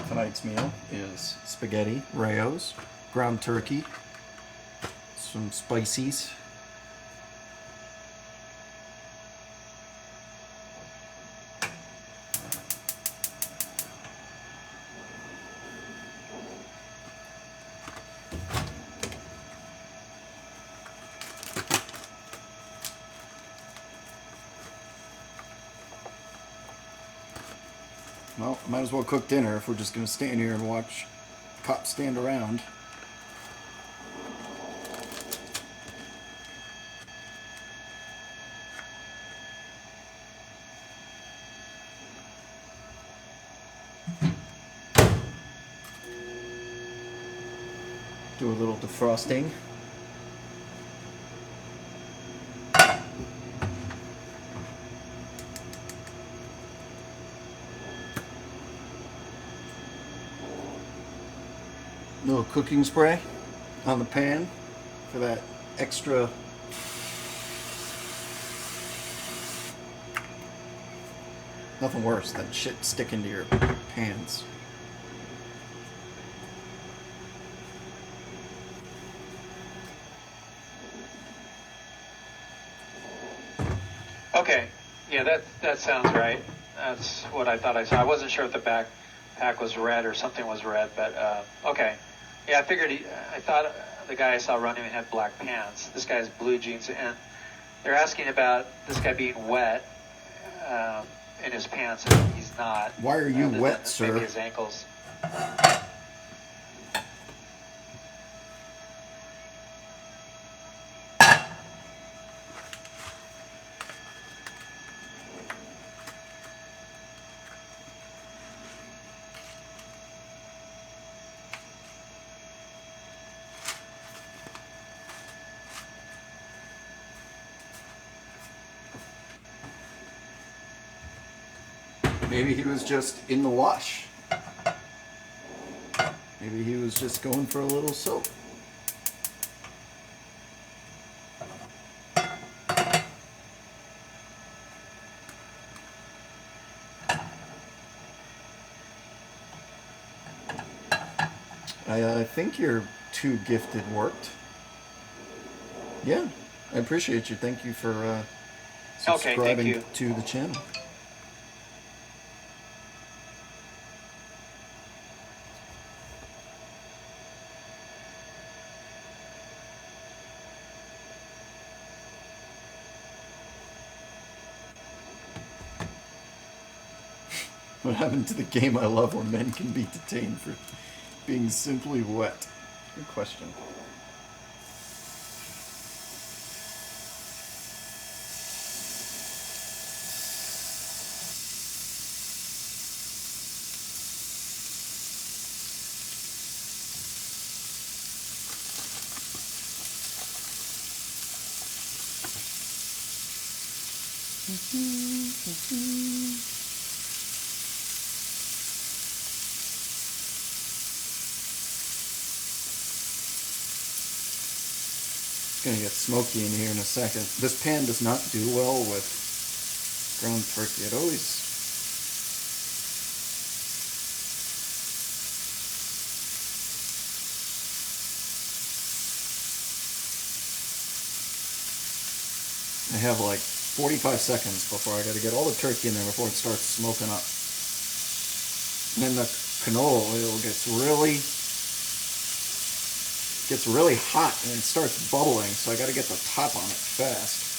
Tonight's meal is spaghetti, Rayo's, ground turkey, some spices, well, might as well cook dinner if we're just going to stand here and watch cops stand around. Do a little defrosting. Little cooking spray on the pan for that extra nothing worse than shit sticking to your pans. Okay, yeah, that sounds right. That's what I thought I saw. I wasn't sure if the backpack was red or something was red, but okay. Yeah, I figured I thought the guy I saw running had black pants. This guy has blue jeans, and they're asking about this guy being wet in his pants. And he's not. Why are you other wet, than sir? Maybe his ankles. Maybe he was just in the wash. Maybe he was just going for a little soap. I think your Too Gifted worked. Yeah, I appreciate you. Thank you for subscribing to the channel. What happened to the game I love where men can be detained for being simply wet? Good question. It's gonna get smoky in here in a second. This pan does not do well with ground turkey. It always... I have like 45 seconds before I gotta get all the turkey in there before it starts smoking up. And then the canola oil gets really hot and it starts bubbling, so I gotta get the top on it fast.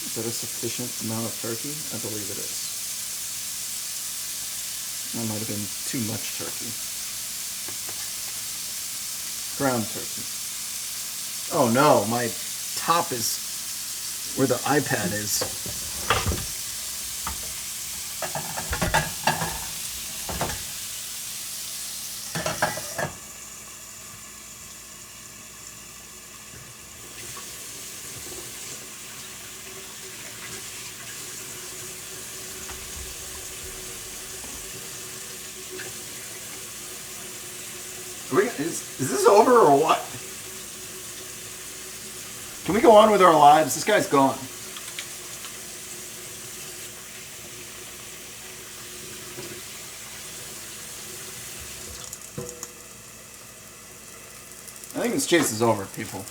Is that a sufficient amount of turkey? I believe it is. That might have been too much turkey. Ground turkey. Oh no, my top is where the iPad is. Is this over or what? Can we go on with our lives? This guy's gone. I think this chase is over, people.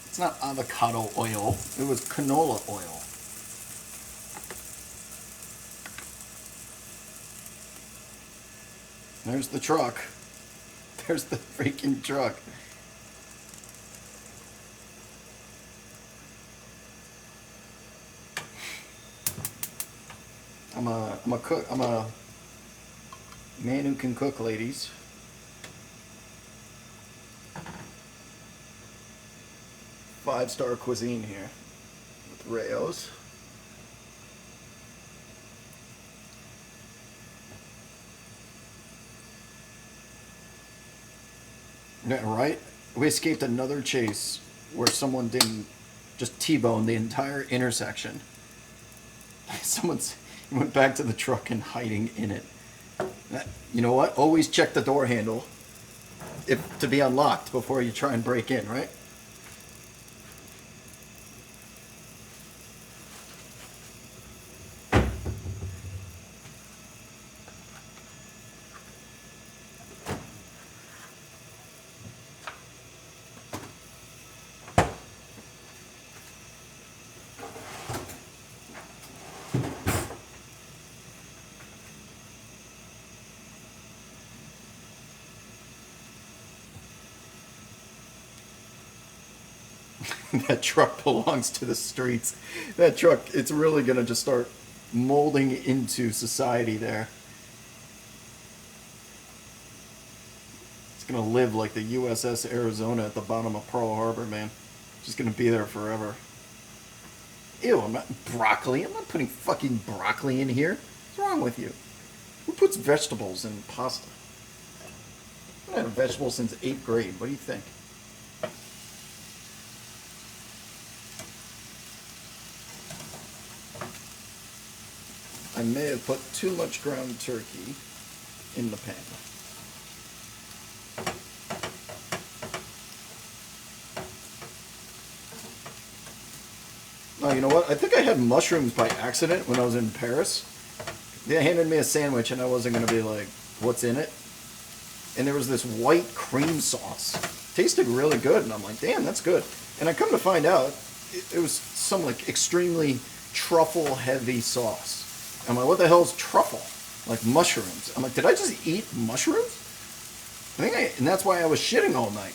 It's not avocado oil, it was canola oil. There's the truck. There's the freaking truck. I'm a cook. I'm a man who can cook, ladies. Five-star cuisine here with Rayos. Yeah, right? We escaped another chase where someone didn't just T-bone the entire intersection. Someone went back to the truck and hiding in it. You know what? Always check the door handle to be unlocked before you try and break in, right? That truck belongs to the streets. That truck, it's really going to just start molding into society there. It's going to live like the USS Arizona at the bottom of Pearl Harbor, man. Just going to be there forever. Ew, I'm not broccoli. I'm not putting fucking broccoli in here. What's wrong with you? Who puts vegetables in pasta? I haven't had vegetables since 8th grade. What do you think? I may have put too much ground turkey in the pan. Oh, you know what? I think I had mushrooms by accident when I was in Paris. They handed me a sandwich and I wasn't going to be like, what's in it? And there was this white cream sauce. Tasted really good, and I'm like, damn, that's good. And I come to find out, it was some like extremely truffle-heavy sauce. I'm like, what the hell is truffle? Like mushrooms. I'm like, did I just eat mushrooms? And that's why I was shitting all night.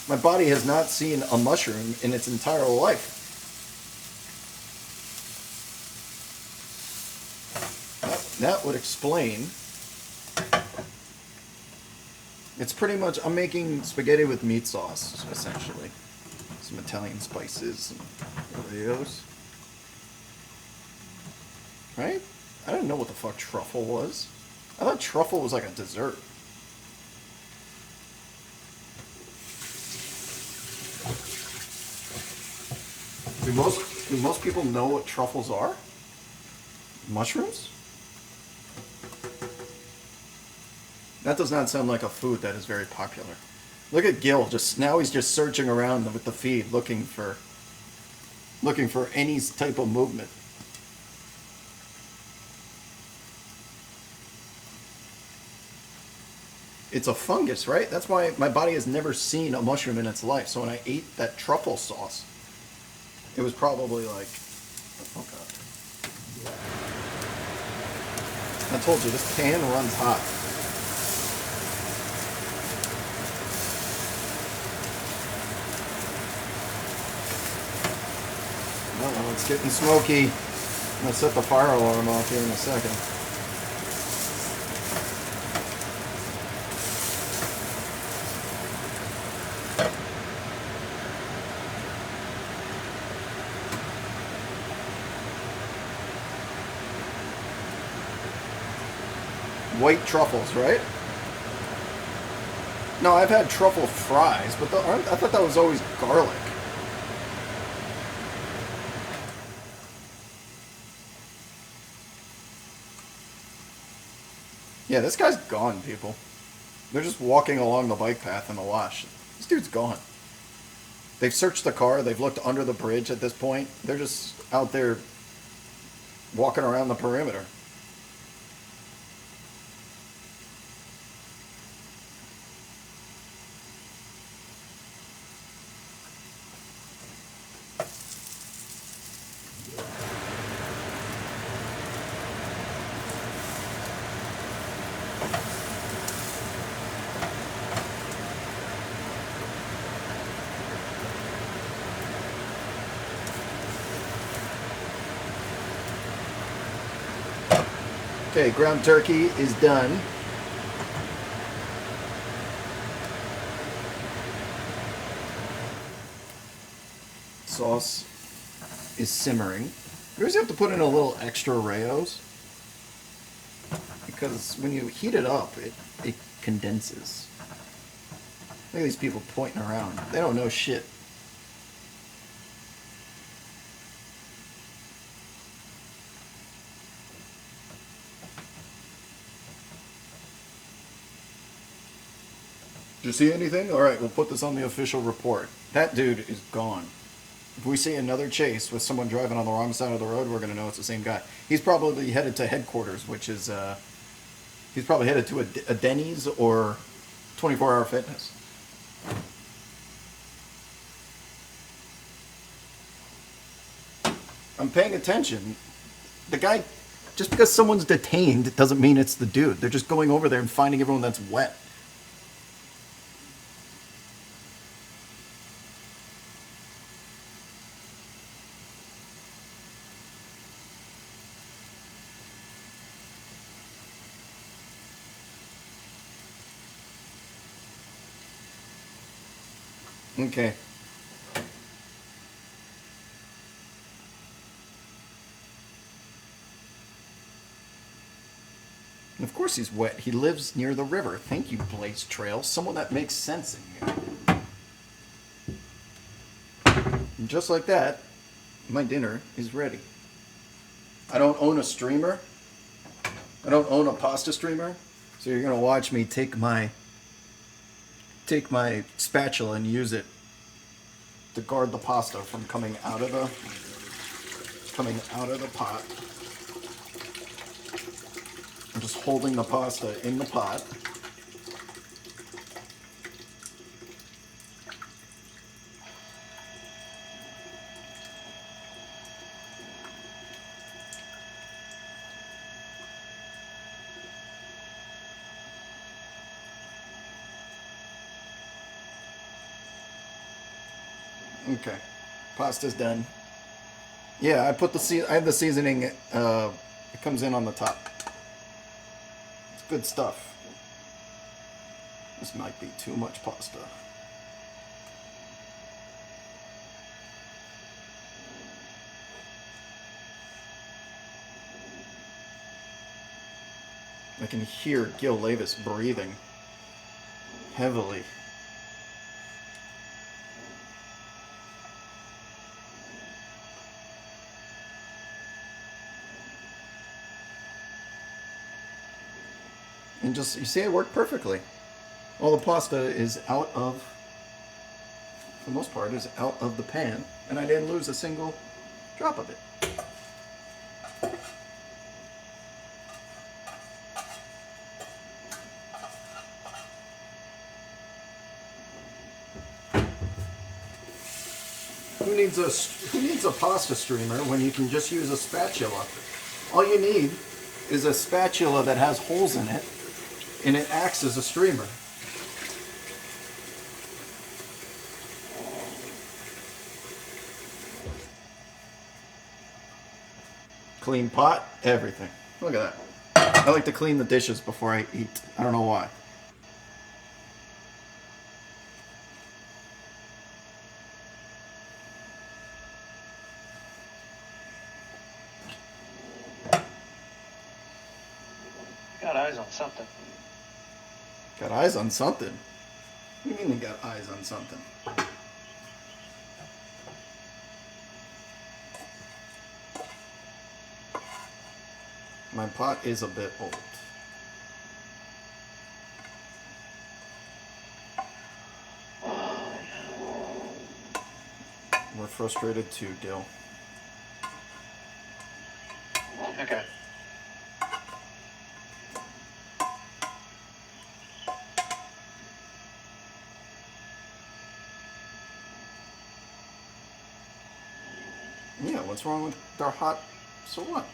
My body has not seen a mushroom in its entire life. That would explain. It's pretty much, I'm making spaghetti with meat sauce, essentially. Some Italian spices and Oreos. Right? I didn't know what the fuck truffle was. I thought truffle was like a dessert. Do most people know what truffles are? Mushrooms? That does not sound like a food that is very popular. Look at Gil, now he's just searching around with the feed looking for any type of movement. It's a fungus, right? That's why my body has never seen a mushroom in its life. So when I ate that truffle sauce, it was probably like, oh god. I told you, this pan runs hot. Uh-oh, it's getting smoky. I'm going to set the fire alarm off here in a second. White truffles, right? No, I've had truffle fries, but I thought that was always garlic. Yeah, this guy's gone, people. They're just walking along the bike path in the wash. This dude's gone. They've searched the car. They've looked under the bridge at this point. They're just out there walking around the perimeter. Okay, ground turkey is done. Sauce is simmering. You always have to put in a little extra Rayo's because when you heat it up, it condenses. Look at these people pointing around. They don't know shit. Did you see anything? All right, we'll put this on the official report. That dude is gone. If we see another chase with someone driving on the wrong side of the road, we're going to know it's the same guy. He's probably headed to headquarters, which is, he's probably headed to a Denny's or 24-Hour Fitness. I'm paying attention. The guy, just because someone's detained doesn't mean it's the dude. They're just going over there and finding everyone that's wet. Okay. Of course he's wet. He lives near the river. Thank you, Blaze Trail. Someone that makes sense in here. And just like that, my dinner is ready. I don't own a streamer. I don't own a pasta streamer. So you're gonna watch me take my spatula and use it to guard the pasta from coming out of the pot. I'm just holding the pasta in the pot. Okay, pasta's done. Yeah, I have the seasoning. It comes in on the top. It's good stuff. This might be too much pasta. I can hear Gil Levis breathing heavily. And just, you see, it worked perfectly. All the pasta is out of, for the most part, is out of the pan, and I didn't lose a single drop of it. Who needs a pasta streamer when you can just use a spatula? All you need is a spatula that has holes in it, and it acts as a streamer. Clean pot, everything. Look at that. I like to clean the dishes before I eat. I don't know why. Got eyes on something. Got eyes on something? What do you mean they got eyes on something? My pot is a bit old. We're frustrated too, Gil. Okay. Yeah, what's wrong with our hot? So what?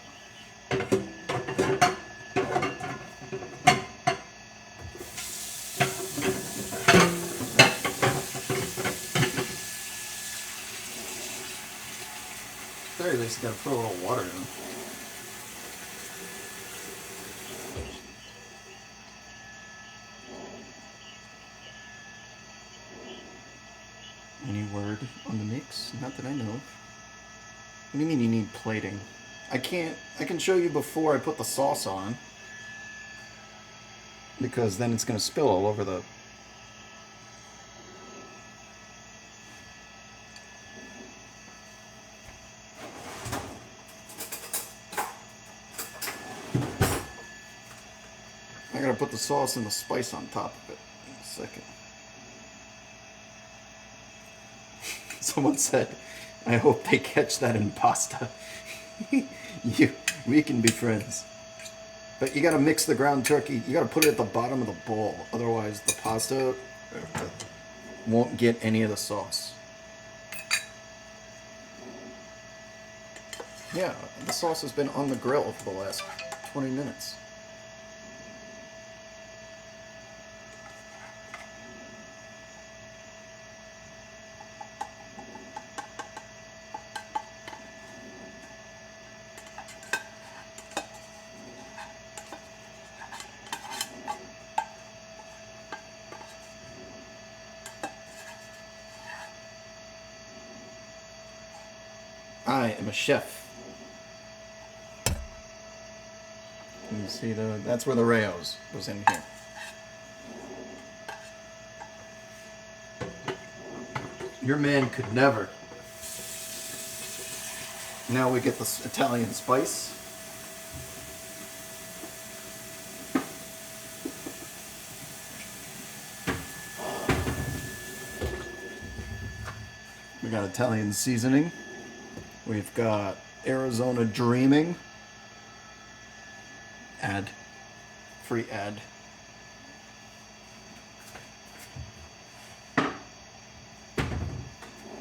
Very least gotta put a little water in. Any word on the mix? Not that I know of. What do you mean you need plating? I can show you before I put the sauce on. Because then it's gonna spill all over the... I gotta put the sauce and the spice on top of it in a second. Someone said, I hope they catch that in pasta. We can be friends. But you gotta mix the ground turkey. You gotta put it at the bottom of the bowl. Otherwise the pasta won't get any of the sauce. Yeah, the sauce has been on the grill for the last 20 minutes. I am a chef. You see that's where the Rayo's was in here. Your man could never. Now we get this Italian spice. We got Italian seasoning. We've got Arizona Dreaming. Ad. Free ad.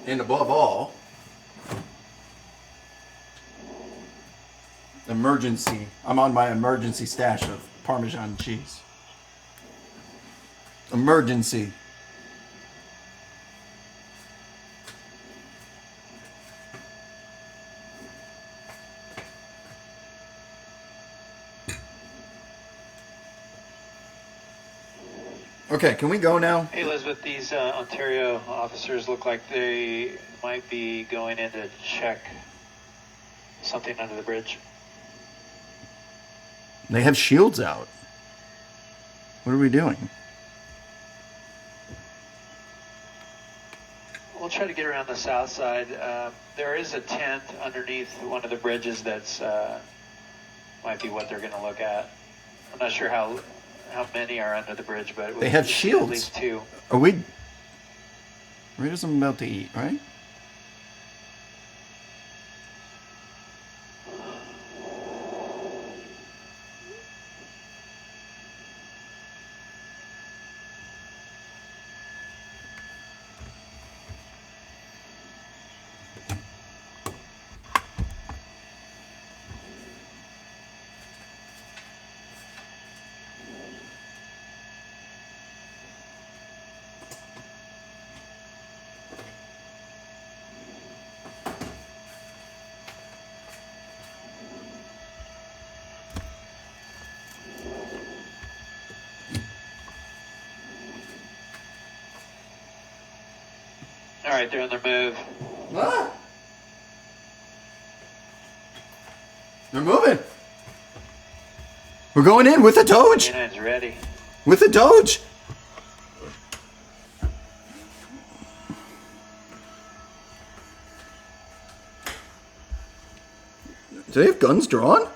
And above all, emergency. I'm on my emergency stash of Parmesan cheese. Emergency. Okay, can we go now? Hey, Elizabeth, these Ontario officers look like they might be going in to check something under the bridge. They have shields out. What are we doing? We'll try to get around the south side. There is a tent underneath one of the bridges that's might be what they're going to look at. I'm not sure how many are under the bridge, but they have shields. At least 2. Are we? We're just about to eat, right? All right, they're on their move. What? They're moving. We're going in with the Doge. Canine's ready. With the Doge. Do they have guns drawn?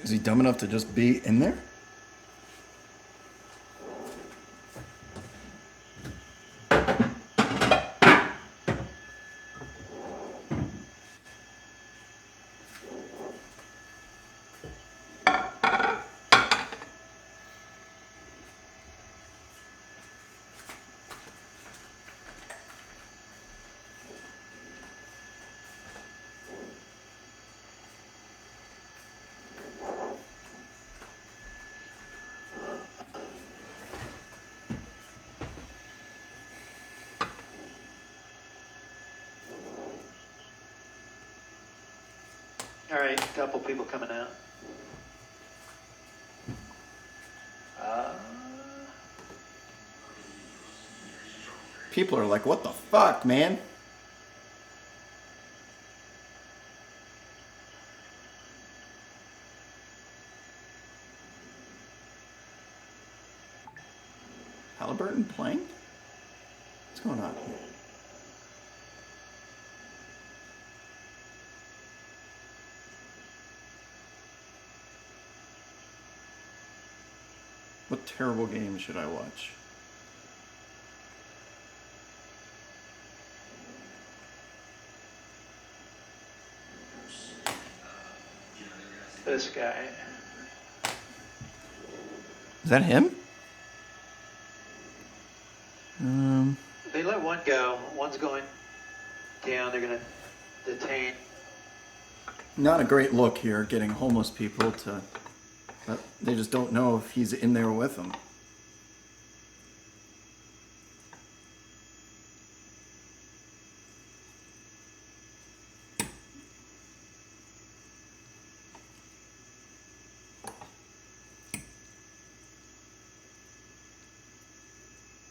Is he dumb enough to just be in there? All right, a couple people coming out. People are like, what the fuck, man? Halliburton playing? What's going on here? What terrible game should I watch? This guy. Is that him? They let one go. One's going down. They're going to detain. Not a great look here, getting homeless people to... But they just don't know if he's in there with them.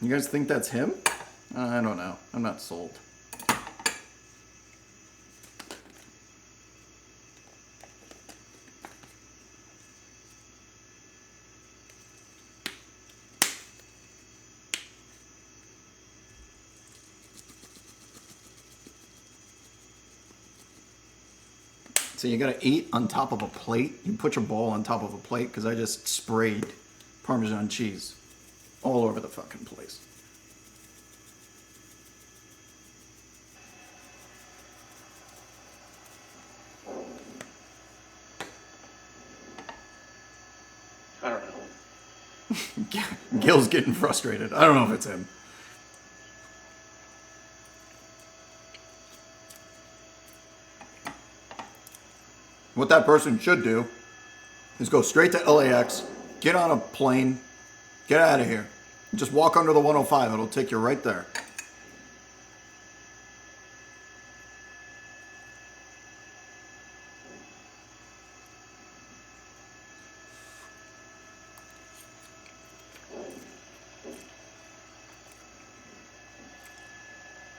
You guys think that's him? I don't know. I'm not sold. So you gotta eat on top of a plate. You put your bowl on top of a plate because I just sprayed Parmesan cheese all over the fucking place. I don't know. Gil's getting frustrated. I don't know if it's him. What that person should do is go straight to LAX, get on a plane, get out of here. Just walk under the 105. It'll take you right there.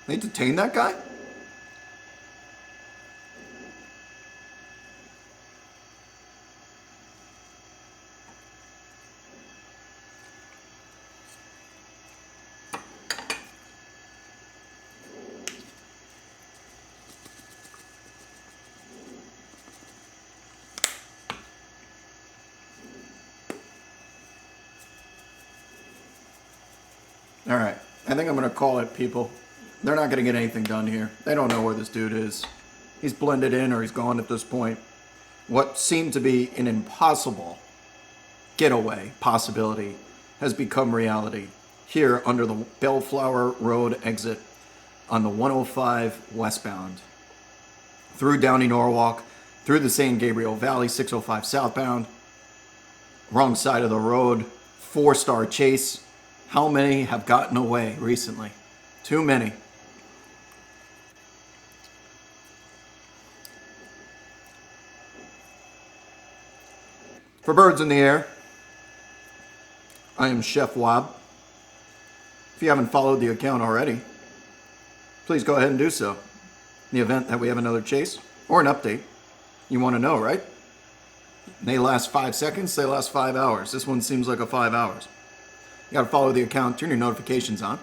They detained that guy? All right, I think I'm gonna call it, people. They're not gonna get anything done here. They don't know where this dude is. He's blended in or he's gone at this point. What seemed to be an impossible getaway possibility has become reality here under the Bellflower Road exit on the 105 westbound, through Downey Norwalk, through the San Gabriel Valley 605 southbound, wrong side of the road, 4-star chase. How many have gotten away recently? Too many. For Birds in the Air, I am Chef Wab. If you haven't followed the account already, please go ahead and do so. In the event that we have another chase or an update, you want to know, right? They last 5 seconds, they last 5 hours. This one seems like a 5 hours. You gotta follow the account, turn your notifications on.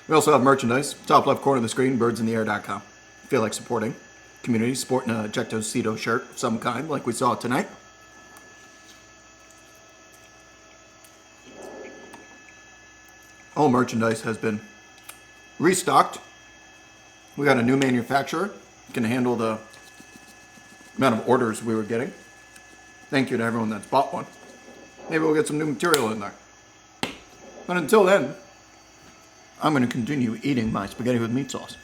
We also have merchandise, top left corner of the screen, birdsintheair.com. If you feel like supporting community, sporting a Ejectocito shirt of some kind, like we saw tonight. All merchandise has been restocked. We got a new manufacturer, can handle the amount of orders we were getting. Thank you to everyone that's bought one. Maybe we'll get some new material in there. But until then, I'm going to continue eating my spaghetti with meat sauce.